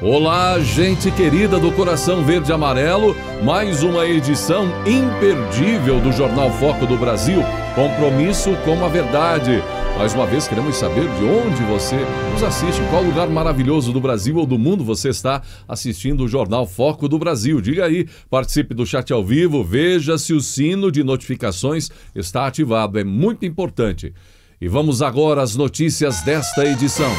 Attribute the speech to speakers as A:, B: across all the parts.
A: Olá, gente querida do Coração Verde e Amarelo, mais uma edição imperdível do Jornal Foco do Brasil, compromisso com a verdade. Mais uma vez queremos saber de onde você nos assiste, em qual lugar maravilhoso do Brasil ou do mundo você está assistindo o Jornal Foco do Brasil. Diga aí, participe do chat ao vivo, veja se o sino de notificações está ativado, é muito importante. E vamos agora às notícias desta edição.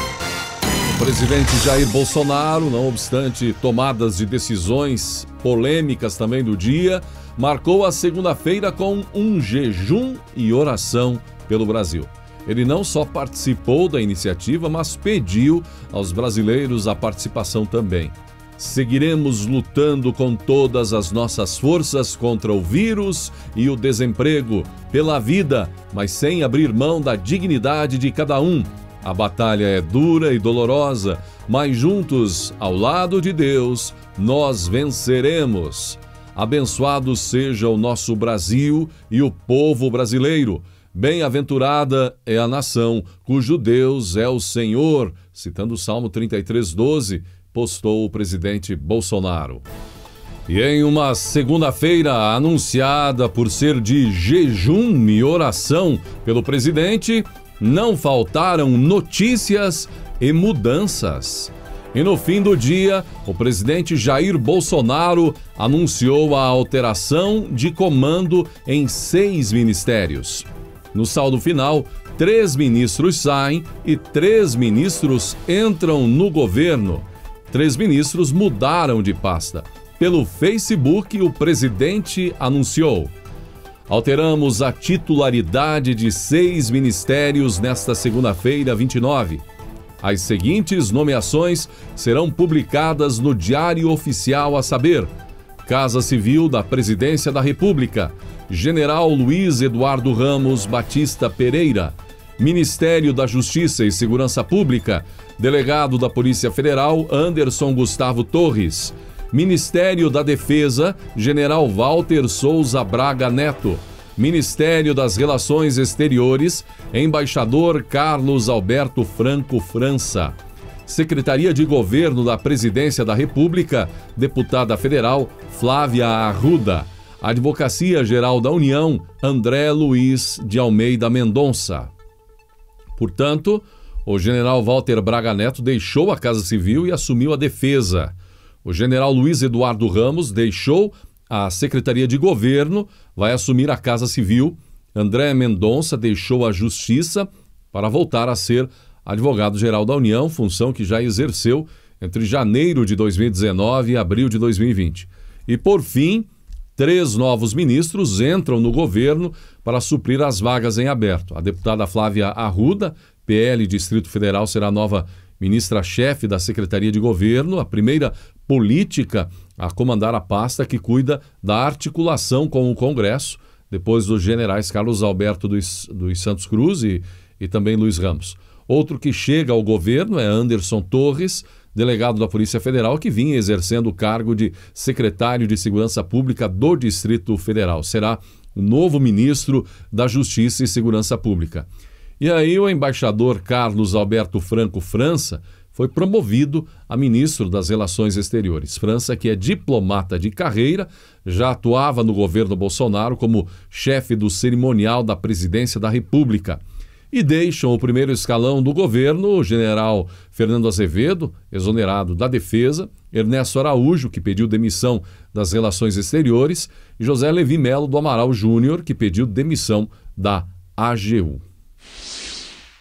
A: O presidente Jair Bolsonaro, não obstante tomadas de decisões polêmicas também do dia, marcou a segunda-feira com um jejum e oração pelo Brasil. Ele não só participou da iniciativa, mas pediu aos brasileiros a participação também. Seguiremos lutando com todas as nossas forças contra o vírus e o desemprego, pela vida, mas sem abrir mão da dignidade de cada um. A batalha é dura e dolorosa, mas juntos, ao lado de Deus, nós venceremos. Abençoado seja o nosso Brasil e o povo brasileiro. Bem-aventurada é a nação cujo Deus é o Senhor, citando o Salmo 33:12, postou o presidente Bolsonaro. E em uma segunda-feira anunciada por ser de jejum e oração pelo presidente, não faltaram notícias e mudanças. E no fim do dia, o presidente Jair Bolsonaro anunciou a alteração de comando em 6 ministérios. No saldo final, 3 ministros saem e 3 ministros entram no governo. 3 ministros mudaram de pasta. Pelo Facebook, o presidente anunciou: alteramos a titularidade de 6 ministérios nesta segunda-feira, 29. As seguintes nomeações serão publicadas no Diário Oficial, a saber: Casa Civil da Presidência da República, General Luiz Eduardo Ramos Batista Pereira; Ministério da Justiça e Segurança Pública, Delegado da Polícia Federal Anderson Gustavo Torres; Ministério da Defesa, General Walter Souza Braga Neto; Ministério das Relações Exteriores, Embaixador Carlos Alberto Franco França; Secretaria de Governo da Presidência da República, Deputada Federal Flávia Arruda; Advocacia Geral da União, André Luiz de Almeida Mendonça. Portanto, o general Walter Braga Neto deixou a Casa Civil e assumiu a Defesa. O general Luiz Eduardo Ramos deixou a Secretaria de Governo, vai assumir a Casa Civil. André Mendonça deixou a Justiça para voltar a ser advogado-geral da União, função que já exerceu entre janeiro de 2019 e abril de 2020. E, por fim, 3 novos ministros entram no governo para suprir as vagas em aberto. A deputada Flávia Arruda, PL Distrito Federal, será a nova ministra-chefe da Secretaria de Governo, a primeira política a comandar a pasta que cuida da articulação com o Congresso, depois dos generais Carlos Alberto dos Santos Cruz e também Luiz Ramos. Outro que chega ao governo é Anderson Torres, delegado da Polícia Federal, que vinha exercendo o cargo de secretário de Segurança Pública do Distrito Federal. Será o novo ministro da Justiça e Segurança Pública. E aí o embaixador Carlos Alberto Franco França foi promovido a ministro das Relações Exteriores. França, que é diplomata de carreira, já atuava no governo Bolsonaro como chefe do cerimonial da Presidência da República. E deixam o primeiro escalão do governo o general Fernando Azevedo, exonerado da Defesa, Ernesto Araújo, que pediu demissão das Relações Exteriores, e José Levi Melo do Amaral Júnior, que pediu demissão da AGU.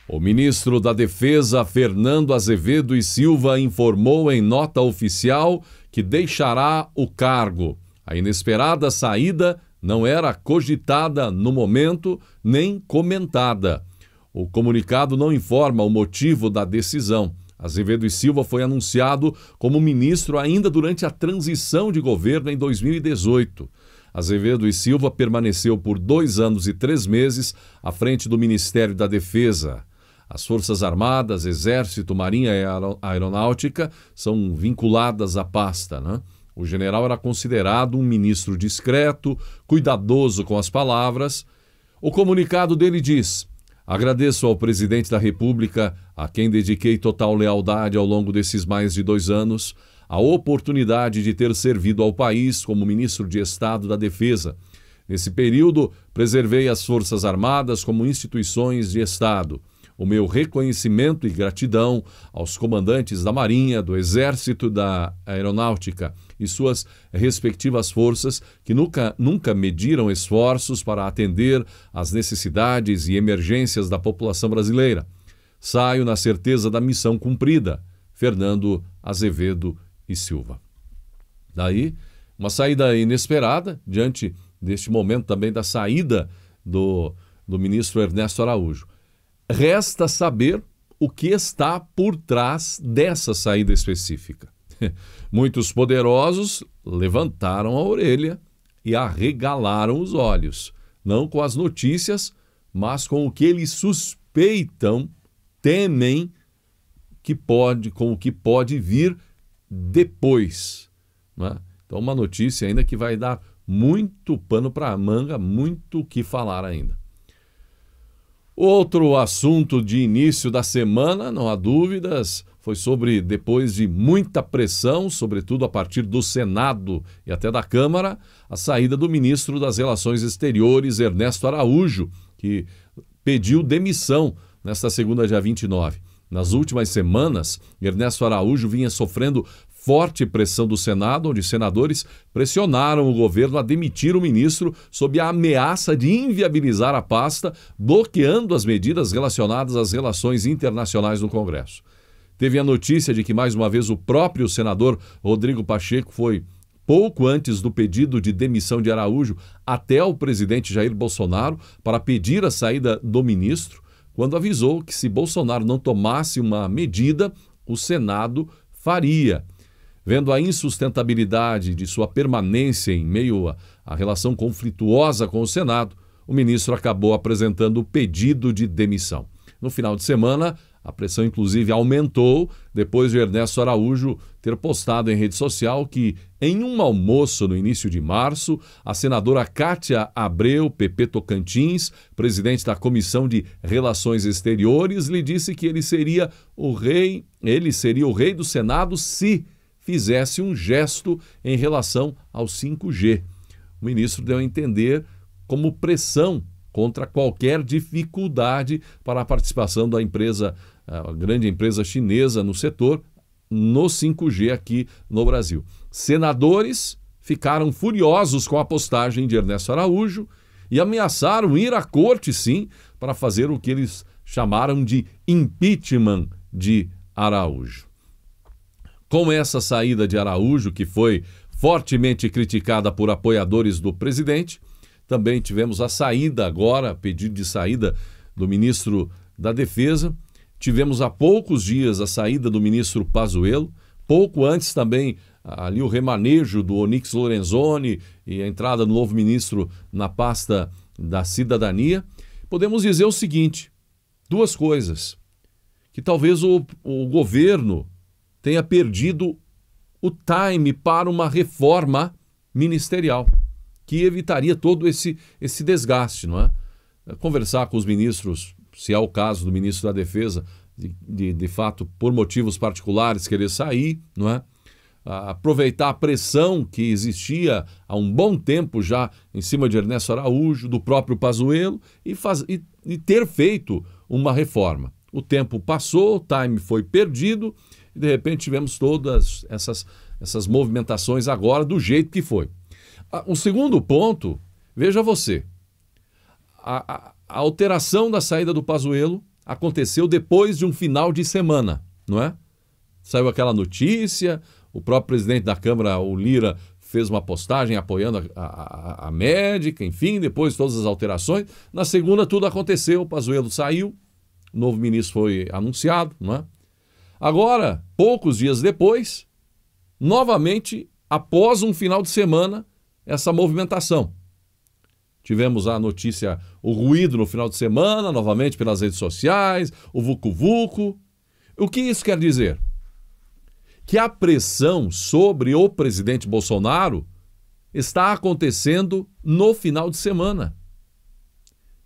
A: O ministro da Defesa, Fernando Azevedo e Silva, informou em nota oficial que deixará o cargo. A inesperada saída não era cogitada no momento nem comentada. O comunicado não informa o motivo da decisão. Azevedo e Silva foi anunciado como ministro ainda durante a transição de governo em 2018. Azevedo e Silva permaneceu por 2 anos e 3 meses à frente do Ministério da Defesa. As Forças Armadas, Exército, Marinha e Aeronáutica são vinculadas à pasta, né? O general era considerado um ministro discreto, cuidadoso com as palavras. O comunicado dele diz: Agradeço ao presidente da República, a quem dediquei total lealdade ao longo desses mais de 2 anos, a oportunidade de ter servido ao país como ministro de Estado da Defesa. Nesse período, preservei as Forças Armadas como instituições de Estado. O meu reconhecimento e gratidão aos comandantes da Marinha, do Exército, da Aeronáutica e suas respectivas forças que nunca mediram esforços para atender às necessidades e emergências da população brasileira. Saio na certeza da missão cumprida. Fernando Azevedo e Silva. Daí, uma saída inesperada, diante deste momento também da saída do ministro Ernesto Araújo. Resta saber o que está por trás dessa saída específica. Muitos poderosos levantaram a orelha e arregalaram os olhos, não com as notícias, mas com o que eles suspeitam, temem com o que pode vir depois, né? Então, uma notícia ainda que vai dar muito pano para a manga, muito o que falar ainda. Outro assunto de início da semana, não há dúvidas, foi sobre, depois de muita pressão, sobretudo a partir do Senado e até da Câmara, a saída do ministro das Relações Exteriores, Ernesto Araújo, que pediu demissão nesta segunda, dia 29. Nas últimas semanas, Ernesto Araújo vinha sofrendo forte pressão do Senado, onde senadores pressionaram o governo a demitir o ministro sob a ameaça de inviabilizar a pasta, bloqueando as medidas relacionadas às relações internacionais no Congresso. Teve a notícia de que, mais uma vez, o próprio senador Rodrigo Pacheco foi, pouco antes do pedido de demissão de Araújo, até o presidente Jair Bolsonaro para pedir a saída do ministro, quando avisou que, se Bolsonaro não tomasse uma medida, o Senado faria. Vendo a insustentabilidade de sua permanência em meio à relação conflituosa com o Senado, o ministro acabou apresentando o pedido de demissão. No final de semana, a pressão inclusive aumentou depois de Ernesto Araújo ter postado em rede social que, em um almoço no início de março, a senadora Cátia Abreu, PP Tocantins, presidente da Comissão de Relações Exteriores, lhe disse que ele seria o rei do Senado se fizesse um gesto em relação ao 5G. O ministro deu a entender como pressão contra qualquer dificuldade para a participação da empresa, a grande empresa chinesa no setor, no 5G aqui no Brasil. Senadores ficaram furiosos com a postagem de Ernesto Araújo e ameaçaram ir à corte, sim, para fazer o que eles chamaram de impeachment de Araújo. Com essa saída de Araújo, que foi fortemente criticada por apoiadores do presidente, também tivemos a saída agora, pedido de saída do ministro da Defesa. Tivemos há poucos dias a saída do ministro Pazuello, pouco antes também ali o remanejo do Onyx Lorenzoni e a entrada do novo ministro na pasta da Cidadania. Podemos dizer o seguinte, 2 coisas, que talvez o governo tenha perdido o time para uma reforma ministerial, que evitaria todo esse desgaste, não é? Conversar com os ministros, se é o caso do ministro da Defesa, de fato, por motivos particulares, querer sair, não é? Aproveitar a pressão que existia há um bom tempo já em cima de Ernesto Araújo, do próprio Pazuello, e ter feito uma reforma. O tempo passou, o time foi perdido, e de repente tivemos todas essas movimentações agora do jeito que foi. O segundo ponto, veja você, a alteração da saída do Pazuello aconteceu depois de um final de semana, não é? Saiu aquela notícia, o próprio presidente da Câmara, o Lira, fez uma postagem apoiando a médica, enfim, depois de todas as alterações. Na segunda tudo aconteceu, o Pazuello saiu, o novo ministro foi anunciado, não é? Agora, poucos dias depois, novamente, após um final de semana, essa movimentação. Tivemos a notícia, o ruído no final de semana, novamente pelas redes sociais, o vucu-vucu. O que isso quer dizer? Que a pressão sobre o presidente Bolsonaro está acontecendo no final de semana.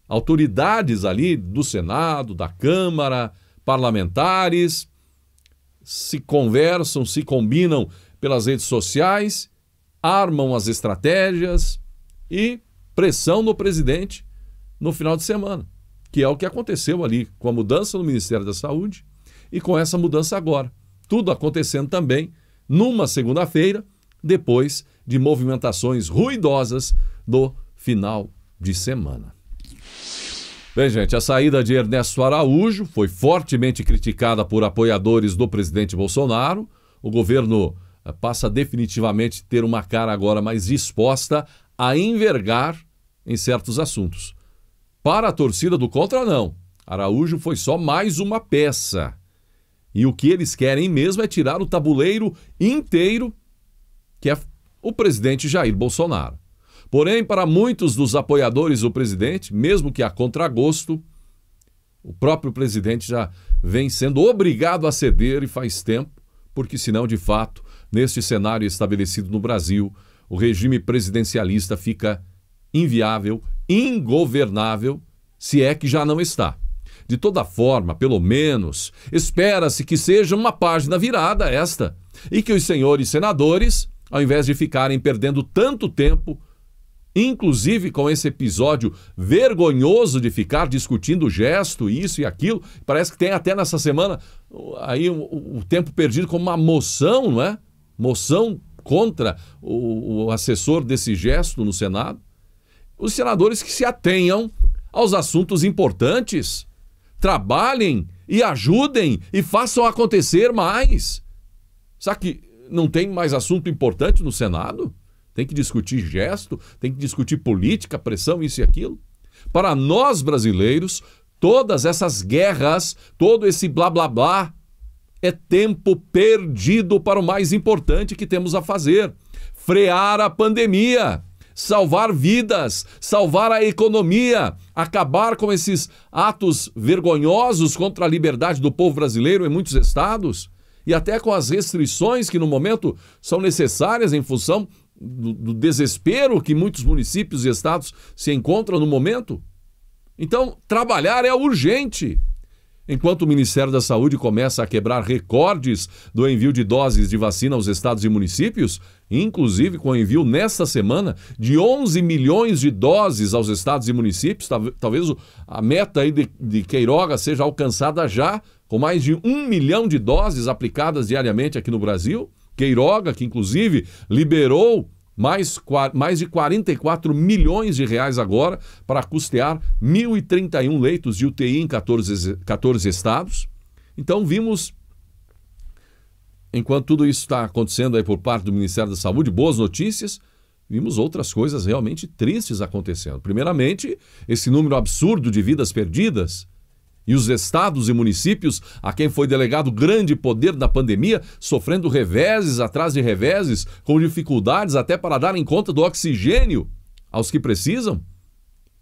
A: autoridades ali do Senado, da Câmara, parlamentares, se conversam, se combinam pelas redes sociais, armam as estratégias e pressão no presidente no final de semana, que é o que aconteceu ali com a mudança no Ministério da Saúde e com essa mudança agora. Tudo acontecendo também numa segunda-feira, depois de movimentações ruidosas do final de semana. Bem, gente, a saída de Ernesto Araújo foi fortemente criticada por apoiadores do presidente Bolsonaro. O governo passa definitivamente a ter uma cara agora mais disposta a envergar em certos assuntos. Para a torcida do contra, não. Araújo foi só mais uma peça. E o que eles querem mesmo é tirar o tabuleiro inteiro, que é o presidente Jair Bolsonaro. Porém, para muitos dos apoiadores do presidente, mesmo que a contragosto, o próprio presidente já vem sendo obrigado a ceder e faz tempo, porque senão, de fato, neste cenário estabelecido no Brasil, o regime presidencialista fica inviável, ingovernável, se é que já não está. De toda forma, pelo menos, espera-se que seja uma página virada esta, e que os senhores senadores, ao invés de ficarem perdendo tanto tempo, inclusive com esse episódio vergonhoso de ficar discutindo o gesto, isso e aquilo, parece que tem até nessa semana aí o tempo perdido como uma moção, não é? Moção contra o assessor desse gesto no Senado. Os senadores que se atenham aos assuntos importantes, trabalhem e ajudem e façam acontecer mais. Será que não tem mais assunto importante no Senado? Tem que discutir gesto, tem que discutir política, pressão, isso e aquilo. Para nós brasileiros, todas essas guerras, todo esse blá blá blá, é tempo perdido para o mais importante que temos a fazer: frear a pandemia, salvar vidas, salvar a economia, acabar com esses atos vergonhosos contra a liberdade do povo brasileiro em muitos estados e até com as restrições que no momento são necessárias em função do desespero que muitos municípios e estados se encontram no momento. Então, trabalhar é urgente. Enquanto o Ministério da Saúde começa a quebrar recordes do envio de doses de vacina aos estados e municípios, inclusive com o envio nesta semana de 11 milhões de doses aos estados e municípios, talvez a meta aí de Queiroga seja alcançada já, com mais de 1 milhão de doses aplicadas diariamente aqui no Brasil. Queiroga, que inclusive liberou mais de 44 milhões de reais agora para custear 1.031 leitos de UTI em 14 estados. Então vimos, enquanto tudo isso está acontecendo aí por parte do Ministério da Saúde, boas notícias, vimos outras coisas realmente tristes acontecendo. Primeiramente, esse número absurdo de vidas perdidas. E os estados e municípios, a quem foi delegado grande poder na pandemia, sofrendo reveses atrás de reveses, com dificuldades até para darem conta do oxigênio aos que precisam.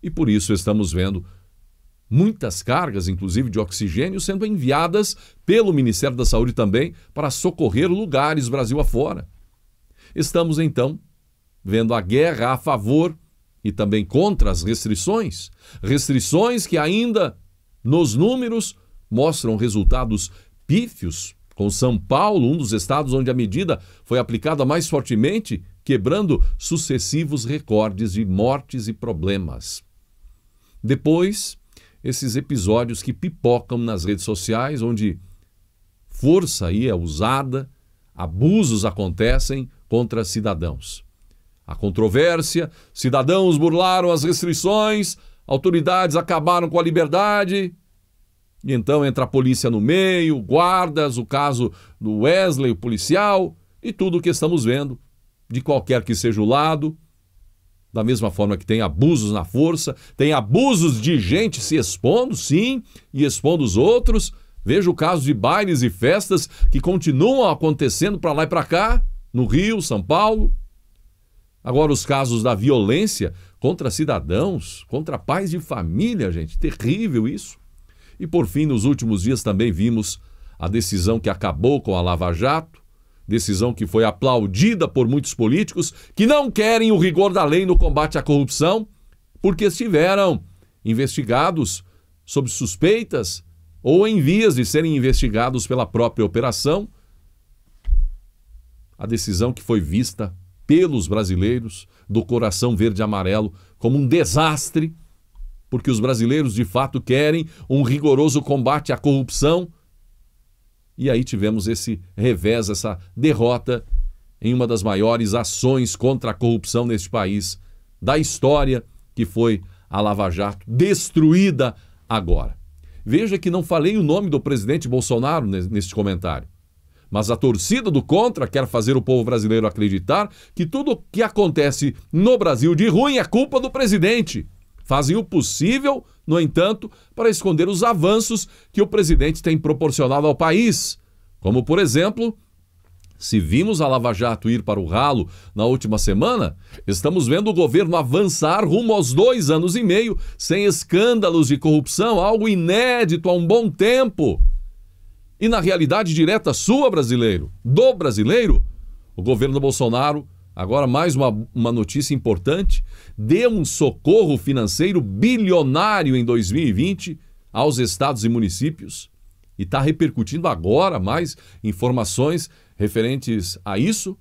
A: E por isso estamos vendo muitas cargas, inclusive de oxigênio, sendo enviadas pelo Ministério da Saúde também para socorrer lugares Brasil afora. Estamos, então, vendo a guerra a favor e também contra as restrições. Restrições que ainda, nos números, mostram resultados pífios, com São Paulo, um dos estados onde a medida foi aplicada mais fortemente, quebrando sucessivos recordes de mortes e problemas. Depois, esses episódios que pipocam nas redes sociais, onde força aí é usada, abusos acontecem contra cidadãos. A controvérsia, cidadãos burlaram as restrições, autoridades acabaram com a liberdade, e então entra a polícia no meio, guardas, o caso do Wesley, o policial, e tudo o que estamos vendo, de qualquer que seja o lado. Da mesma forma que tem abusos na força, tem abusos de gente se expondo, sim, e expondo os outros. Veja o caso de bailes e festas que continuam acontecendo para lá e para cá, no Rio, São Paulo. Agora os casos da violência contra cidadãos, contra pais de família, gente, terrível isso. E por fim, nos últimos dias também vimos a decisão que acabou com a Lava Jato, decisão que foi aplaudida por muitos políticos que não querem o rigor da lei no combate à corrupção, porque estiveram investigados sob suspeitas ou em vias de serem investigados pela própria operação. A decisão que foi vista pelos brasileiros do coração verde e amarelo como um desastre, porque os brasileiros de fato querem um rigoroso combate à corrupção. E aí tivemos esse revés, essa derrota em uma das maiores ações contra a corrupção neste país da história, que foi a Lava Jato, destruída agora. Veja que não falei o nome do presidente Bolsonaro neste comentário, mas a torcida do contra quer fazer o povo brasileiro acreditar que tudo o que acontece no Brasil de ruim é culpa do presidente. Fazem o possível, no entanto, para esconder os avanços que o presidente tem proporcionado ao país. Como, por exemplo, se vimos a Lava Jato ir para o ralo na última semana, estamos vendo o governo avançar rumo aos 2 anos e meio sem escândalos de corrupção, algo inédito há um bom tempo. E na realidade direta sua, brasileiro, do brasileiro, o governo Bolsonaro, agora mais uma notícia importante, deu um socorro financeiro bilionário em 2020 aos estados e municípios e está repercutindo agora mais informações referentes a isso,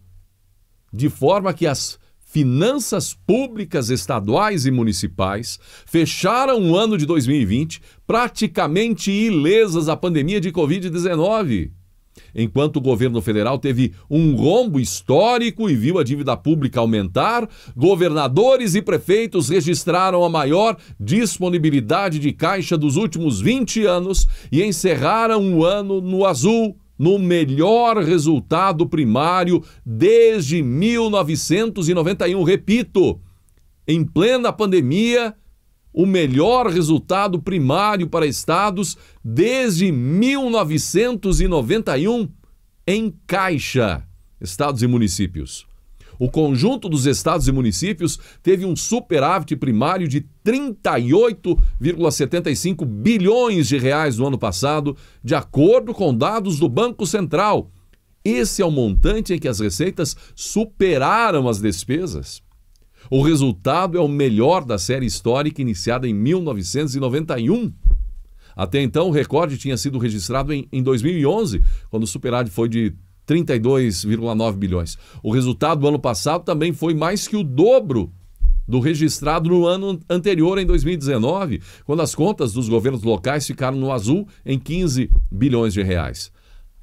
A: de forma que as finanças públicas estaduais e municipais fecharam o ano de 2020 praticamente ilesas à pandemia de Covid-19. Enquanto o governo federal teve um rombo histórico e viu a dívida pública aumentar, governadores e prefeitos registraram a maior disponibilidade de caixa dos últimos 20 anos e encerraram o ano no azul, no melhor resultado primário desde 1991. Repito, em plena pandemia, o melhor resultado primário para estados desde 1991 em caixa, estados e municípios. O conjunto dos estados e municípios teve um superávit primário de 38,75 bilhões de reais no ano passado, de acordo com dados do Banco Central. Esse é o montante em que as receitas superaram as despesas. O resultado é o melhor da série histórica iniciada em 1991. Até então, o recorde tinha sido registrado em 2011, quando o superávit foi de 32,9 bilhões. O resultado do ano passado também foi mais que o dobro do registrado no ano anterior, em 2019, quando as contas dos governos locais ficaram no azul em 15 bilhões de reais.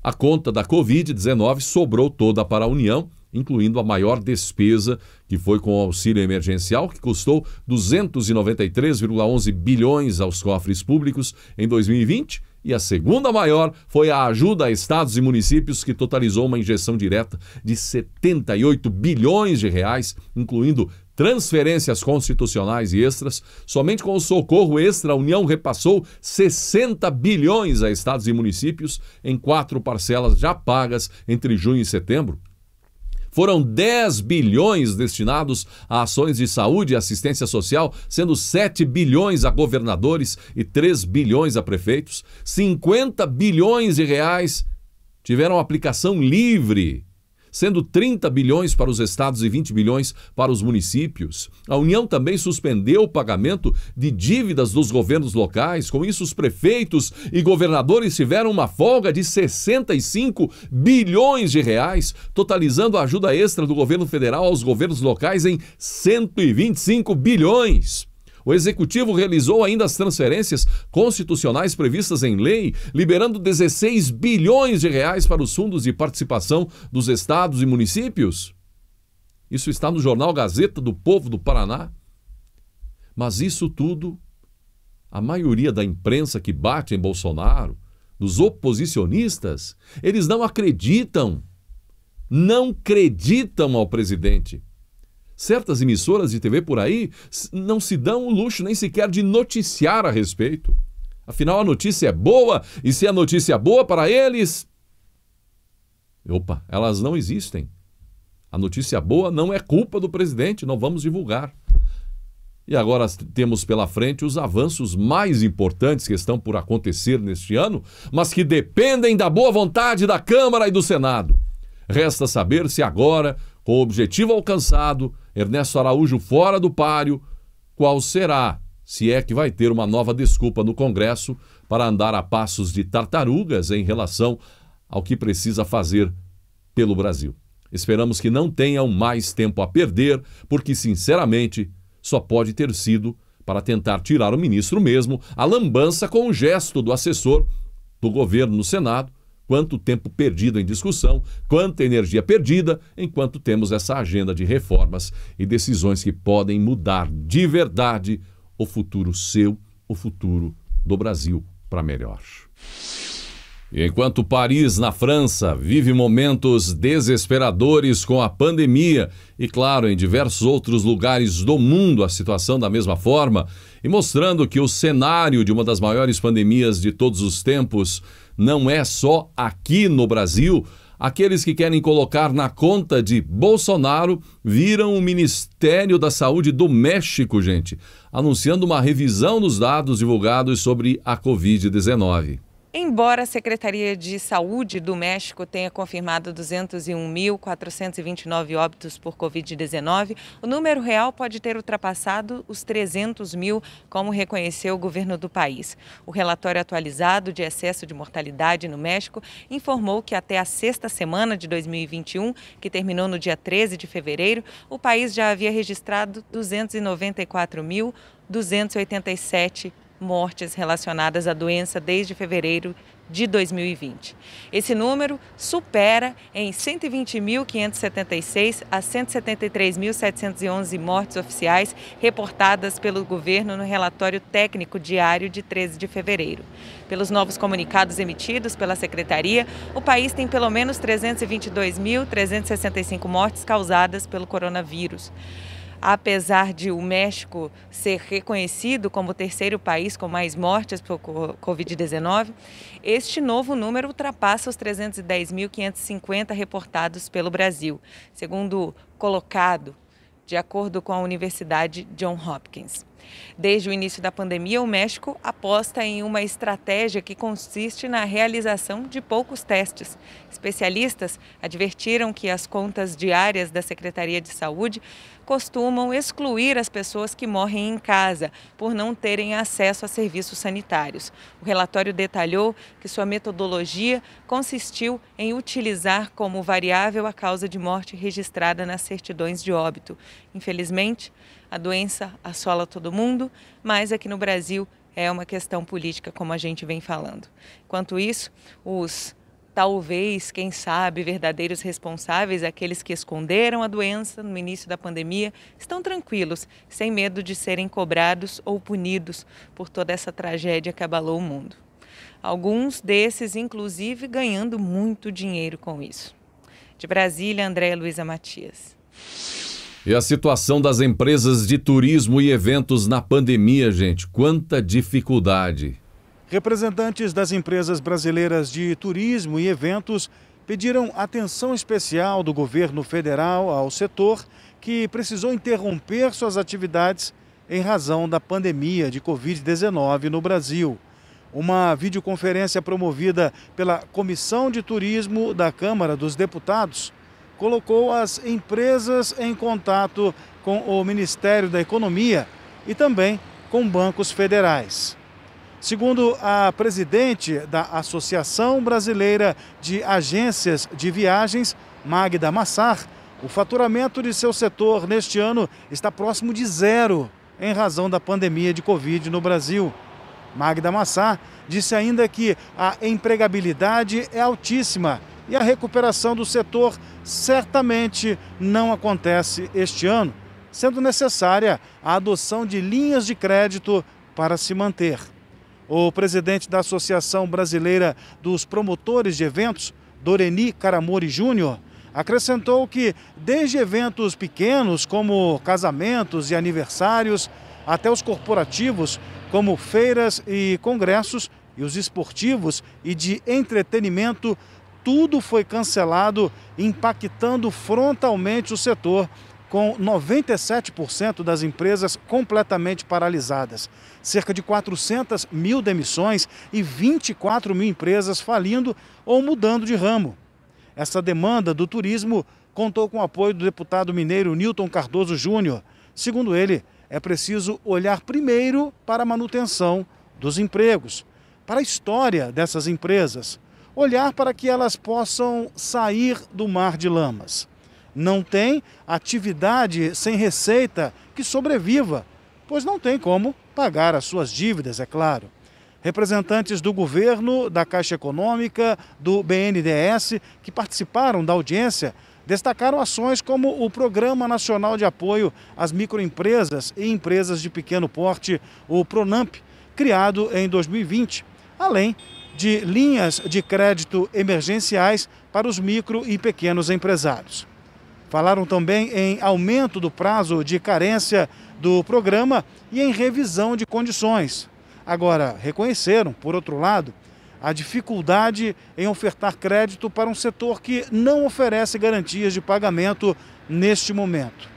A: A conta da Covid-19 sobrou toda para a União, incluindo a maior despesa, que foi com o auxílio emergencial, que custou 293,11 bilhões aos cofres públicos em 2020, e a segunda maior foi a ajuda a estados e municípios, que totalizou uma injeção direta de 78 bilhões de reais, incluindo transferências constitucionais e extras. Somente com o socorro extra, a União repassou 60 bilhões a estados e municípios em 4 parcelas já pagas entre junho e setembro. Foram 10 bilhões destinados a ações de saúde e assistência social, sendo 7 bilhões a governadores e 3 bilhões a prefeitos. 50 bilhões de reais tiveram aplicação livre, sendo 30 bilhões para os estados e 20 bilhões para os municípios. A União também suspendeu o pagamento de dívidas dos governos locais. Com isso, os prefeitos e governadores tiveram uma folga de 65 bilhões de reais, totalizando a ajuda extra do governo federal aos governos locais em 125 bilhões. O Executivo realizou ainda as transferências constitucionais previstas em lei, liberando 16 bilhões de reais para os fundos de participação dos estados e municípios. Isso está no jornal Gazeta do Povo do Paraná. Mas isso tudo, a maioria da imprensa que bate em Bolsonaro, dos oposicionistas, eles não acreditam ao presidente. Certas emissoras de TV por aí não se dão o luxo nem sequer de noticiar a respeito. Afinal, a notícia é boa, e se a notícia é boa para eles, elas não existem. A notícia boa não é culpa do presidente, não vamos divulgar. E agora temos pela frente os avanços mais importantes que estão por acontecer neste ano, mas que dependem da boa vontade da Câmara e do Senado. Resta saber se agora, com o objetivo alcançado, Ernesto Araújo fora do páreo, qual será, se é que vai ter uma nova desculpa no Congresso para andar a passos de tartarugas em relação ao que precisa fazer pelo Brasil. Esperamos que não tenham mais tempo a perder, porque, sinceramente, só pode ter sido para tentar tirar o ministro mesmo a lambança com o gesto do assessor do governo no Senado. Quanto tempo perdido em discussão, quanta energia perdida, enquanto temos essa agenda de reformas e decisões que podem mudar de verdade o futuro seu, o futuro do Brasil para melhor. E enquanto Paris, na França, vive momentos desesperadores com a pandemia e, claro, em diversos outros lugares do mundo a situação da mesma forma, e mostrando que o cenário de uma das maiores pandemias de todos os tempos não é só aqui no Brasil, aqueles que querem colocar na conta de Bolsonaro viram o Ministério da Saúde do México, gente, anunciando uma revisão nos dados divulgados sobre a Covid-19.
B: Embora a Secretaria de Saúde do México tenha confirmado 201.429 óbitos por Covid-19, o número real pode ter ultrapassado os 300 mil, como reconheceu o governo do país. O relatório atualizado de excesso de mortalidade no México informou que até a sexta semana de 2021, que terminou no dia 13 de fevereiro, o país já havia registrado 294.287 mortes relacionadas à doença desde fevereiro de 2020. Esse número supera em 120.576 a 173.711 mortes oficiais reportadas pelo governo no relatório técnico diário de 13 de fevereiro. Pelos novos comunicados emitidos pela Secretaria, o país tem pelo menos 322.365 mortes causadas pelo coronavírus. Apesar de o México ser reconhecido como o terceiro país com mais mortes por Covid-19, este novo número ultrapassa os 310.550 reportados pelo Brasil, segundo colocado de acordo com a Universidade Johns Hopkins. Desde o início da pandemia, o México aposta em uma estratégia que consiste na realização de poucos testes. Especialistas advertiram que as contas diárias da Secretaria de Saúde costumam excluir as pessoas que morrem em casa por não terem acesso a serviços sanitários. O relatório detalhou que sua metodologia consistiu em utilizar como variável a causa de morte registrada nas certidões de óbito. Infelizmente, a doença assola todo mundo, mas aqui no Brasil é uma questão política, como a gente vem falando. Enquanto isso, talvez, quem sabe, verdadeiros responsáveis, aqueles que esconderam a doença no início da pandemia, estão tranquilos, sem medo de serem cobrados ou punidos por toda essa tragédia que abalou o mundo. Alguns desses, inclusive, ganhando muito dinheiro com isso. De Brasília, Andréa Luiza Matias.
A: E a situação das empresas de turismo e eventos na pandemia, gente, quanta dificuldade.
C: Representantes das empresas brasileiras de turismo e eventos pediram atenção especial do governo federal ao setor que precisou interromper suas atividades em razão da pandemia de Covid-19 no Brasil. Uma videoconferência promovida pela Comissão de Turismo da Câmara dos Deputados colocou as empresas em contato com o Ministério da Economia e também com bancos federais. Segundo a presidente da Associação Brasileira de Agências de Viagens, Magda Massar, o faturamento de seu setor neste ano está próximo de zero em razão da pandemia de Covid no Brasil. Magda Massar disse ainda que a empregabilidade é altíssima e a recuperação do setor certamente não acontece este ano, sendo necessária a adoção de linhas de crédito para se manter. O presidente da Associação Brasileira dos Promotores de Eventos, Doreni Caramori Júnior, acrescentou que desde eventos pequenos como casamentos e aniversários, até os corporativos como feiras e congressos, e os esportivos e de entretenimento, tudo foi cancelado, impactando frontalmente o setor, com 97% das empresas completamente paralisadas, cerca de 400 mil demissões e 24 mil empresas falindo ou mudando de ramo. Essa demanda do turismo contou com o apoio do deputado mineiro Nilton Cardoso Júnior. Segundo ele, é preciso olhar primeiro para a manutenção dos empregos, para a história dessas empresas, olhar para que elas possam sair do mar de lamas. Não tem atividade sem receita que sobreviva, pois não tem como pagar as suas dívidas, é claro. Representantes do governo, da Caixa Econômica, do BNDES, que participaram da audiência, destacaram ações como o Programa Nacional de Apoio às Microempresas e Empresas de Pequeno Porte, o PRONAMP, criado em 2020, além de linhas de crédito emergenciais para os micro e pequenos empresários. Falaram também em aumento do prazo de carência do programa e em revisão de condições. Agora, reconheceram, por outro lado, a dificuldade em ofertar crédito para um setor que não oferece garantias de pagamento neste momento.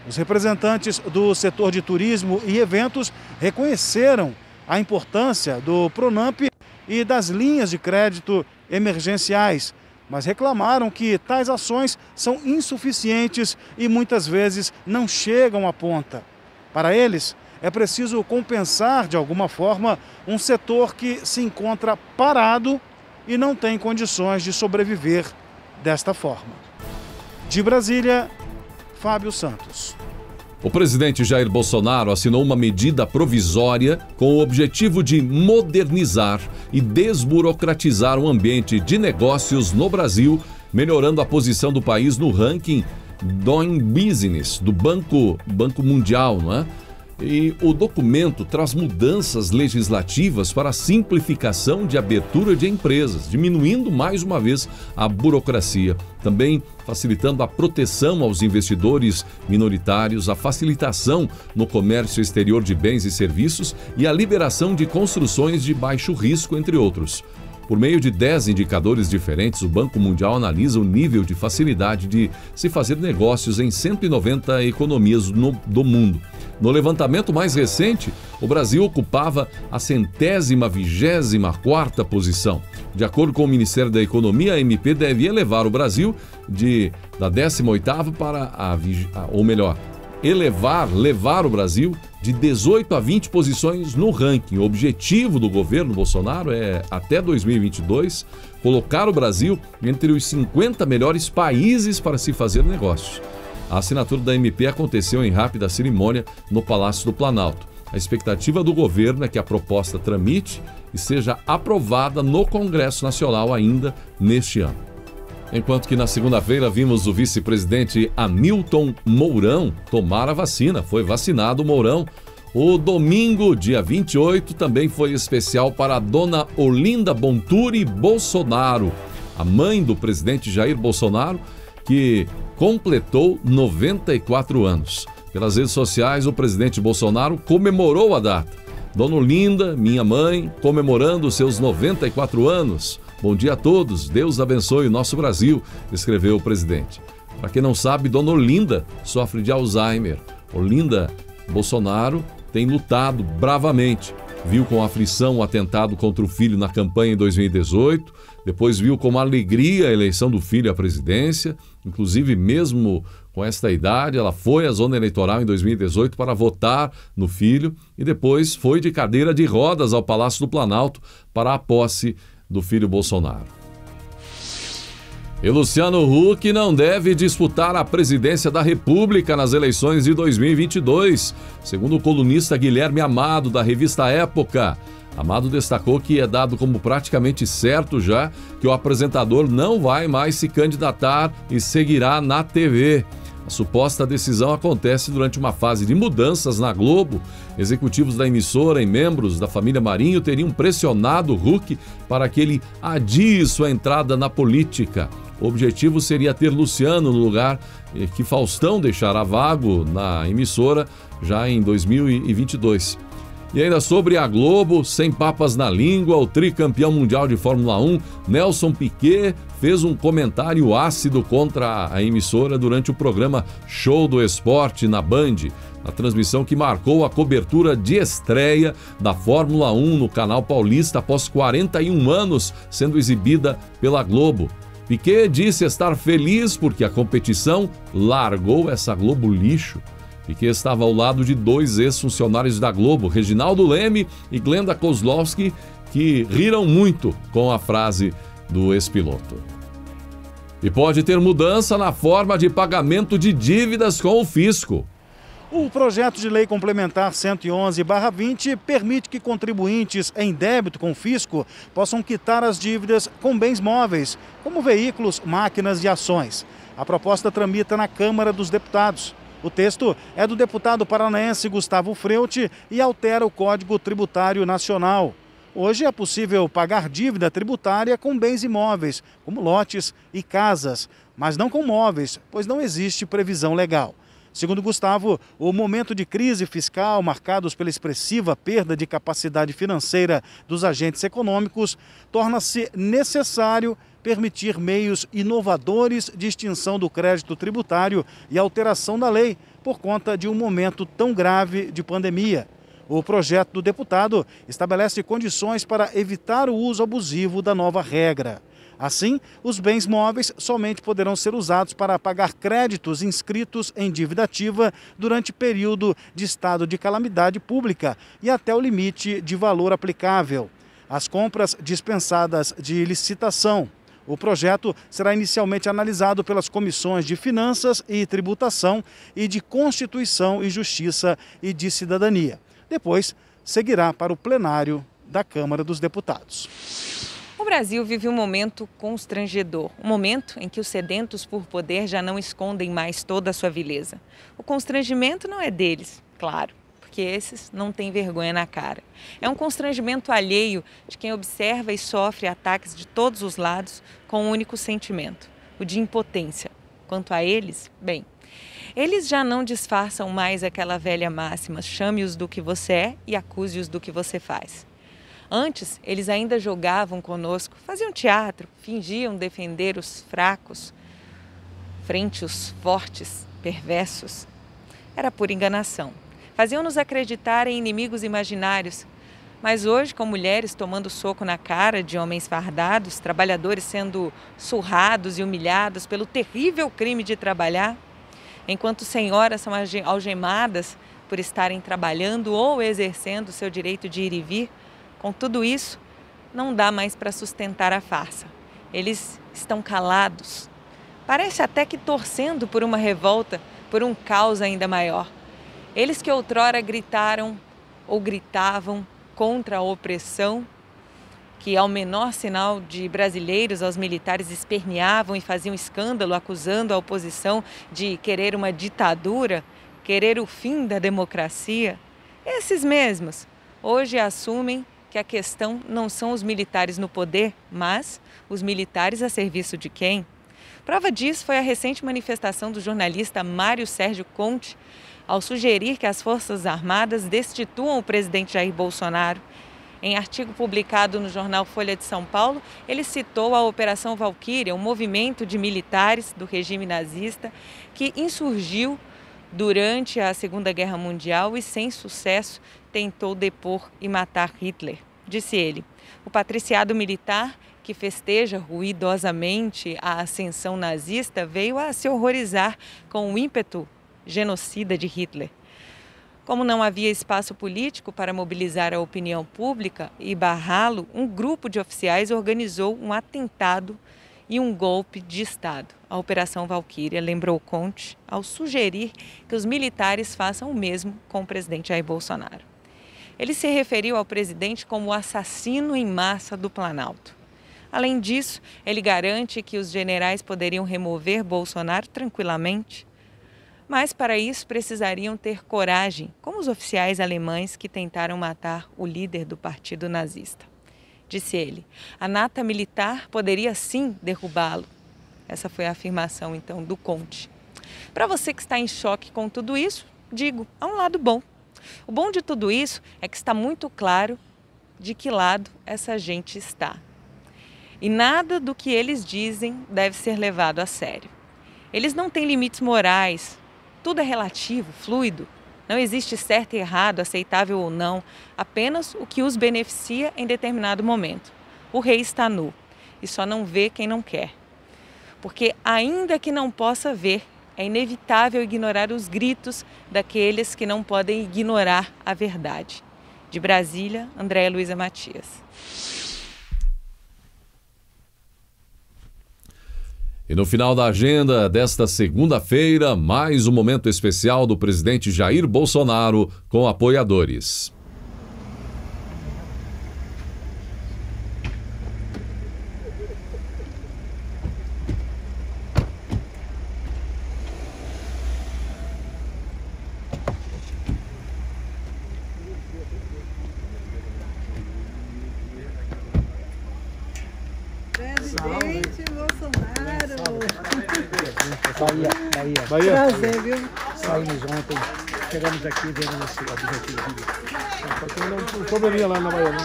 C: Os representantes do setor de turismo e eventos reconheceram a importância do PRONAMP e das linhas de crédito emergenciais, mas reclamaram que tais ações são insuficientes e muitas vezes não chegam à ponta. Para eles, é preciso compensar de alguma forma um setor que se encontra parado e não tem condições de sobreviver desta forma. De Brasília, Fábio Santos.
A: O presidente Jair Bolsonaro assinou uma medida provisória com o objetivo de modernizar e desburocratizar o ambiente de negócios no Brasil, melhorando a posição do país no ranking Doing Business do Banco Mundial, não é? E o documento traz mudanças legislativas para a simplificação de abertura de empresas, diminuindo mais uma vez a burocracia, também facilitando a proteção aos investidores minoritários, a facilitação no comércio exterior de bens e serviços e a liberação de construções de baixo risco, entre outros. Por meio de 10 indicadores diferentes, o Banco Mundial analisa o nível de facilidade de se fazer negócios em 190 economias do mundo. No levantamento mais recente, o Brasil ocupava a 124ª posição. De acordo com o Ministério da Economia, a MP deve elevar o Brasil da 18ª para levar o Brasil de 18 a 20 posições no ranking. O objetivo do governo Bolsonaro é, até 2022, colocar o Brasil entre os 50 melhores países para se fazer negócios. A assinatura da MP aconteceu em rápida cerimônia no Palácio do Planalto. A expectativa do governo é que a proposta tramite e seja aprovada no Congresso Nacional ainda neste ano. Enquanto que na segunda-feira vimos o vice-presidente Hamilton Mourão tomar a vacina. Foi vacinado o Mourão. O domingo, dia 28, também foi especial para a dona Olinda Bonturi Bolsonaro, a mãe do presidente Jair Bolsonaro, que completou 94 anos. Pelas redes sociais, o presidente Bolsonaro comemorou a data. Dona Olinda, minha mãe, comemorando seus 94 anos. Bom dia a todos, Deus abençoe o nosso Brasil, escreveu o presidente. Para quem não sabe, Dona Olinda sofre de Alzheimer. Olinda Bolsonaro tem lutado bravamente. Viu com aflição o atentado contra o filho na campanha em 2018, depois viu com alegria a eleição do filho à presidência, inclusive mesmo com esta idade, ela foi à zona eleitoral em 2018 para votar no filho e depois foi de cadeira de rodas ao Palácio do Planalto para a posse do filho Bolsonaro. E Luciano Huck não deve disputar a presidência da República nas eleições de 2022, segundo o colunista Guilherme Amado, da revista Época. Amado destacou que é dado como praticamente certo já que o apresentador não vai mais se candidatar e seguirá na TV. A suposta decisão acontece durante uma fase de mudanças na Globo. Executivos da emissora e membros da família Marinho teriam pressionado Huck para que ele adie sua entrada na política. O objetivo seria ter Luciano no lugar que Faustão deixará vago na emissora já em 2022. E ainda sobre a Globo, sem papas na língua, o tricampeão mundial de Fórmula 1, Nelson Piquet, fez um comentário ácido contra a emissora durante o programa Show do Esporte na Band, a transmissão que marcou a cobertura de estreia da Fórmula 1 no canal paulista após 41 anos sendo exibida pela Globo. Piquet disse estar feliz porque a competição largou essa Globo lixo. e que estava ao lado de dois ex-funcionários da Globo, Reginaldo Leme e Glenda Kozlowski, que riram muito com a frase do ex-piloto. E pode ter mudança na forma de pagamento de dívidas com o fisco.
C: O projeto de lei complementar 111/20 permite que contribuintes em débito com o fisco possam quitar as dívidas com bens móveis, como veículos, máquinas e ações. A proposta tramita na Câmara dos Deputados. O texto é do deputado paranaense Gustavo Freucht e altera o Código Tributário Nacional. Hoje é possível pagar dívida tributária com bens imóveis, como lotes e casas, mas não com móveis, pois não existe previsão legal. Segundo Gustavo, o momento de crise fiscal, marcados pela expressiva perda de capacidade financeira dos agentes econômicos, torna-se necessário permitir meios inovadores de extinção do crédito tributário e alteração da lei por conta de um momento tão grave de pandemia. O projeto do deputado estabelece condições para evitar o uso abusivo da nova regra. Assim, os bens móveis somente poderão ser usados para pagar créditos inscritos em dívida ativa durante período de estado de calamidade pública e até o limite de valor aplicável. As compras dispensadas de licitação. O projeto será inicialmente analisado pelas comissões de Finanças e Tributação e de Constituição e Justiça e de Cidadania. Depois, seguirá para o plenário da Câmara dos Deputados.
B: O Brasil vive um momento constrangedor, um momento em que os sedentos por poder já não escondem mais toda a sua vileza. O constrangimento não é deles, claro, porque esses não têm vergonha na cara. É um constrangimento alheio de quem observa e sofre ataques de todos os lados com um único sentimento, o de impotência. Quanto a eles, bem, eles já não disfarçam mais aquela velha máxima, chame-os do que você é e acuse-os do que você faz. Antes, eles ainda jogavam conosco, faziam teatro, fingiam defender os fracos, frente aos fortes, perversos. Era pura enganação. Faziam-nos acreditar em inimigos imaginários. Mas hoje, com mulheres tomando soco na cara de homens fardados, trabalhadores sendo surrados e humilhados pelo terrível crime de trabalhar, enquanto senhoras são algemadas por estarem trabalhando ou exercendo seu direito de ir e vir, com tudo isso, não dá mais para sustentar a farsa. Eles estão calados. Parece até que torcendo por uma revolta, por um caos ainda maior. Eles que outrora gritaram ou gritavam contra a opressão, que ao menor sinal de brasileiros aos militares esperneavam e faziam escândalo, acusando a oposição de querer uma ditadura, querer o fim da democracia. Esses mesmos hoje assumem que a questão não são os militares no poder, mas os militares a serviço de quem? Prova disso foi a recente manifestação do jornalista Mário Sérgio Conte, ao sugerir que as Forças Armadas destituam o presidente Jair Bolsonaro. Em artigo publicado no jornal Folha de São Paulo, ele citou a Operação Valquíria, um movimento de militares do regime nazista que insurgiu durante a Segunda Guerra Mundial e, sem sucesso, tentou depor e matar Hitler. Disse ele, o patriciado militar que festeja ruidosamente a ascensão nazista veio a se horrorizar com o ímpeto genocida de Hitler. Como não havia espaço político para mobilizar a opinião pública e barrá-lo, um grupo de oficiais organizou um atentado e um golpe de Estado. A Operação Valquíria, lembrou Conte, ao sugerir que os militares façam o mesmo com o presidente Jair Bolsonaro. Ele se referiu ao presidente como o assassino em massa do Planalto. Além disso, ele garante que os generais poderiam remover Bolsonaro tranquilamente, mas para isso precisariam ter coragem, como os oficiais alemães que tentaram matar o líder do partido nazista. Disse ele, a nata militar poderia sim derrubá-lo. Essa foi a afirmação, então, do Conte. Para você que está em choque com tudo isso, digo, há um lado bom. O bom de tudo isso é que está muito claro de que lado essa gente está. E nada do que eles dizem deve ser levado a sério. Eles não têm limites morais, tudo é relativo, fluido. Não existe certo e errado, aceitável ou não, apenas o que os beneficia em determinado momento. O rei está nu e só não vê quem não quer. Porque ainda que não possa ver, é inevitável ignorar os gritos daqueles que não podem ignorar a verdade. De Brasília, Andréia Luiza Matias.
A: E no final da agenda desta segunda-feira, mais um momento especial do presidente Jair Bolsonaro com apoiadores.
D: Presidente Bolsonaro.
E: Bahia.
D: Prazer, viu?
E: Saímos ontem, chegamos aqui vendo esse objetivo. Porque não probleminha lá na Bahia, não.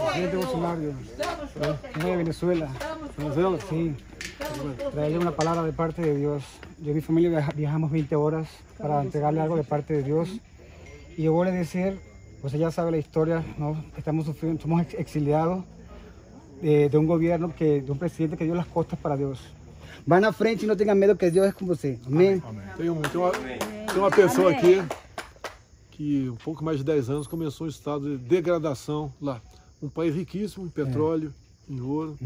E: Presidente Bolsonaro, de Venezuela. Venezuela, sí. Traerle una palabra de parte de Dios. Yo y mi familia viajamos 20 horas para entregarle algo de parte de Dios. Y yo voy a decir, pues ya sabe la historia, ¿no? Estamos sufriendo, somos exiliados de un gobierno, de un presidente que dio las costas para Deus. Vá na frente e não tenha medo, que Deus é com você. Amém?
F: Tem uma pessoa aqui que, um pouco mais de 10 anos, começou um estado de degradação lá. Um país riquíssimo em petróleo, em ouro,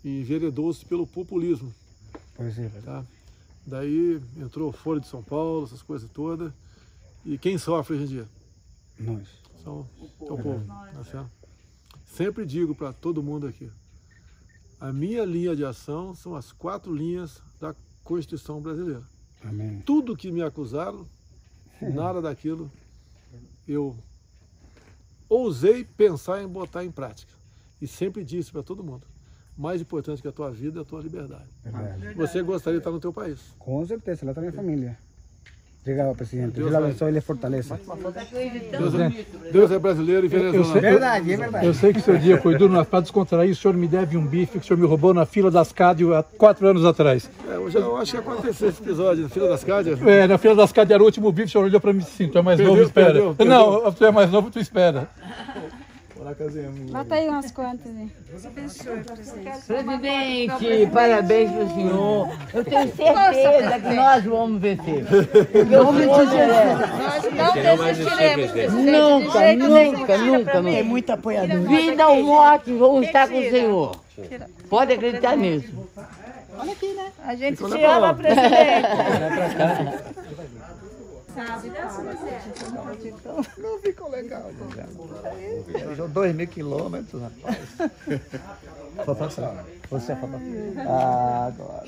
F: e enveredou-se pelo populismo.
E: Pois é.
F: Tá? Daí entrou Folha de São Paulo, essas coisas todas. E quem sofre hoje em dia?
E: Nós.
F: É o povo. Tá certo? Sempre digo para todo mundo aqui, a minha linha de ação são as 4 linhas da Constituição brasileira.
E: Amém.
F: Tudo que me acusaram, nada daquilo eu ousei pensar em botar em prática. E sempre disse para todo mundo, mais importante que a tua vida é a tua liberdade.
E: Verdade.
F: Você gostaria de estar no teu país?
E: Com certeza, lá está minha família. Obrigado, presidente. Deus abençoe e lhe fortaleça.
F: Deus é brasileiro e venezuelano.
E: Verdade, é verdade.
G: Eu sei que o seu dia foi duro, mas para descontrair, o senhor me deve um bife que o senhor me roubou na fila das Cádio há 4 anos atrás.
F: Eu acho que aconteceu esse episódio na fila das Cádias.
G: Na fila das Cádio era o último bife, o senhor olhou para mim assim, tu é mais novo, espera.
F: Perdeu.
G: Não, tu é mais novo, tu espera.
D: Bota aí umas quantas, hein?
H: Presidente, parabéns para o senhor. Eu tenho certeza que nós vamos vencer.
D: Nós não desistiremos, presidente.
H: Nunca. Tem muito apoiador. Vida ou morte, vamos estar com o senhor. Pode acreditar nisso.
D: Olha aqui, né? A gente te ama, presidente.
E: Não ficou legal. Viajou 2.000 quilômetros, rapaz. Vou passar. Você é papai. Agora.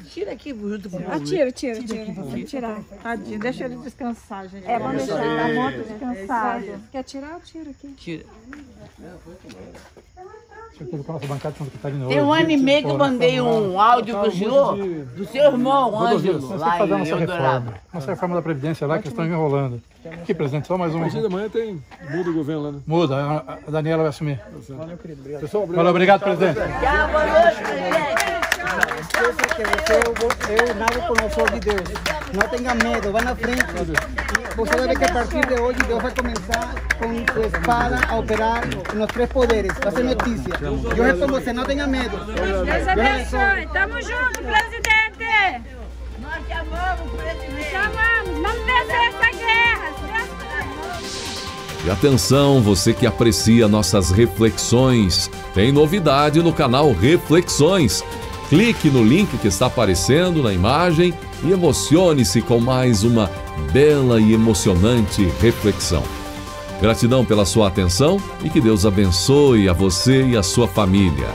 H: Tira aqui junto com
D: Tira. Vamos tirar. Tadinho, deixa ele descansar, gente. Vamos deixar ele na moto descansar. Quer tirar? Eu tiro aqui.
H: Tira.
G: Tem
H: 1 ano e meio que eu mandei um áudio pro senhor, do seu irmão, Ângelo, lá em Eldorado.
G: Nossa reforma da Previdência lá, que estão enrolando. Aqui, presidente, só mais um.
F: Hoje de manhã muda o governo lá, né?
G: Muda, a Daniela vai assumir.
F: Valeu, querido.
G: Valeu, obrigado, presidente.
H: Tchau, boa noite, presidente.
E: Esqueça que eu nado com o sol de Deus. Não tenha medo, vá na frente. Você deve que a partir de hoje Deus vai começar com sua espada a operar nos 3 poderes. Vai ser notícia. Deus é com você, não tenha medo.
D: Deus abençoe. Tamo junto, presidente.
H: Nós te amamos, presidente.
D: Te amamos. Vamos vencer essa guerra.
A: E atenção, você que aprecia nossas reflexões, tem novidade no canal Reflexões. Clique no link que está aparecendo na imagem e emocione-se com mais uma bela e emocionante reflexão. Gratidão pela sua atenção e que Deus abençoe a você e a sua família.